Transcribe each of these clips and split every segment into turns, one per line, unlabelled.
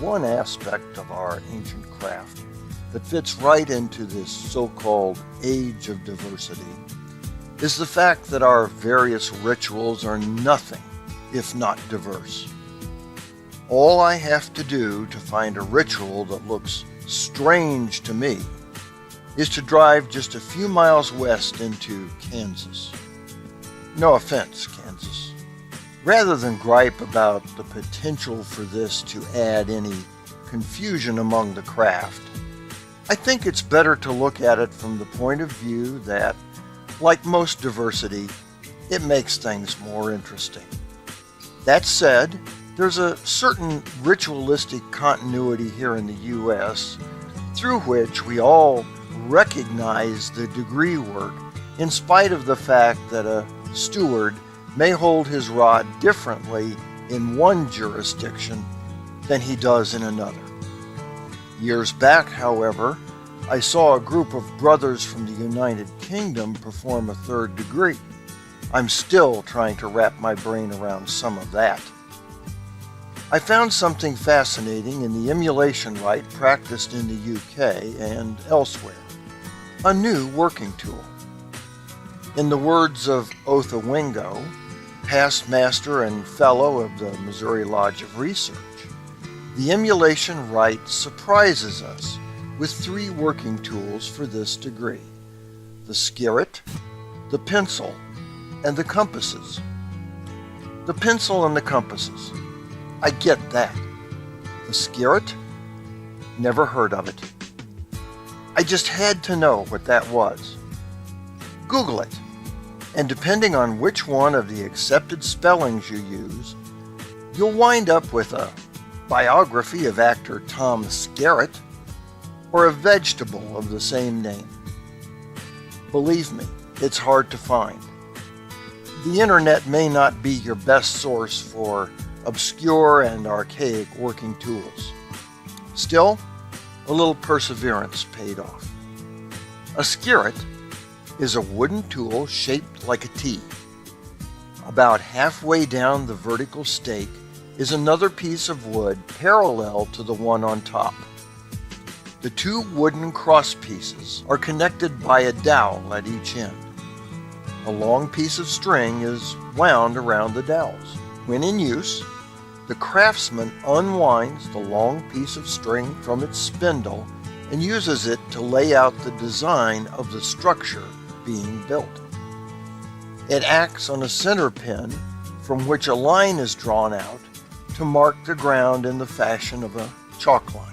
one aspect of our ancient craft that fits right into this so-called age of diversity is the fact that our various rituals are nothing if not diverse. All I have to do to find a ritual that looks strange to me is to drive just a few miles west into Kansas. No offense, Kansas. Rather than gripe about the potential for this to add any confusion among the craft, I think it's better to look at it from the point of view that, like most diversity, it makes things more interesting. That said, there's a certain ritualistic continuity here in the U.S. through which we all recognize the degree work in spite of the fact that a steward may hold his rod differently in one jurisdiction than he does in another. Years back, however, I saw a group of brothers from the United Kingdom perform a third degree. I'm still trying to wrap my brain around some of that. I found something fascinating in the emulation rite practiced in the UK and elsewhere, a new working tool. In the words of Otha Wingo, past master and fellow of the Missouri Lodge of Research, the emulation rite surprises us with three working tools for this degree: the skerrit, the pencil, and the compasses. The pencil and the compasses. I get that. The skerrit? Never heard of it. I just had to know what that was. Google it, and depending on which one of the accepted spellings you use, you'll wind up with a biography of actor Tom Skerrit or a vegetable of the same name. Believe me, it's hard to find. The internet may not be your best source for obscure and archaic working tools. Still, a little perseverance paid off. A skerrit is a wooden tool shaped like a T. About halfway down the vertical stake is another piece of wood parallel to the one on top. The two wooden cross pieces are connected by a dowel at each end. A long piece of string is wound around the dowels. When in use, the craftsman unwinds the long piece of string from its spindle and uses it to lay out the design of the structure being built. It acts on a center pin from which a line is drawn out to mark the ground in the fashion of a chalk line.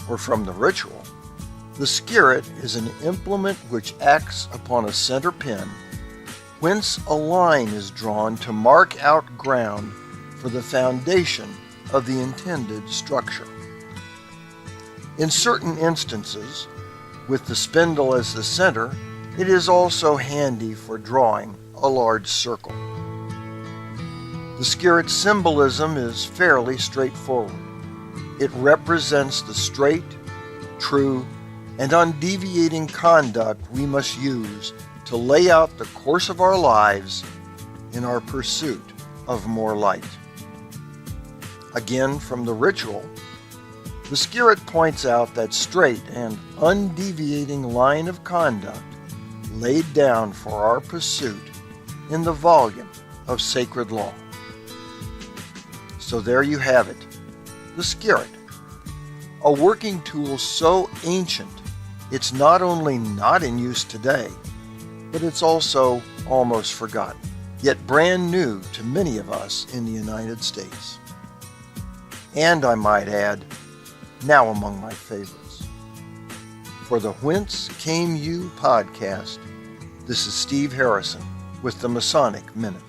Or from the ritual, the skerrit is an implement which acts upon a center pin, whence a line is drawn to mark out ground for the foundation of the intended structure. In certain instances, with the spindle as the center, it is also handy for drawing a large circle. The skerrit's symbolism is fairly straightforward. It represents the straight, true, and undeviating conduct we must use to lay out the course of our lives in our pursuit of more light. Again, from the ritual, the skerrit points out that straight and undeviating line of conduct laid down for our pursuit in the volume of sacred law. So there you have it, the skerrit, a working tool so ancient it's not only not in use today, but it's also almost forgotten, yet brand new to many of us in the United States. And I might add, now among my favorites. For the Whence Came You podcast, this is Steve Harrison with the Masonic Minute.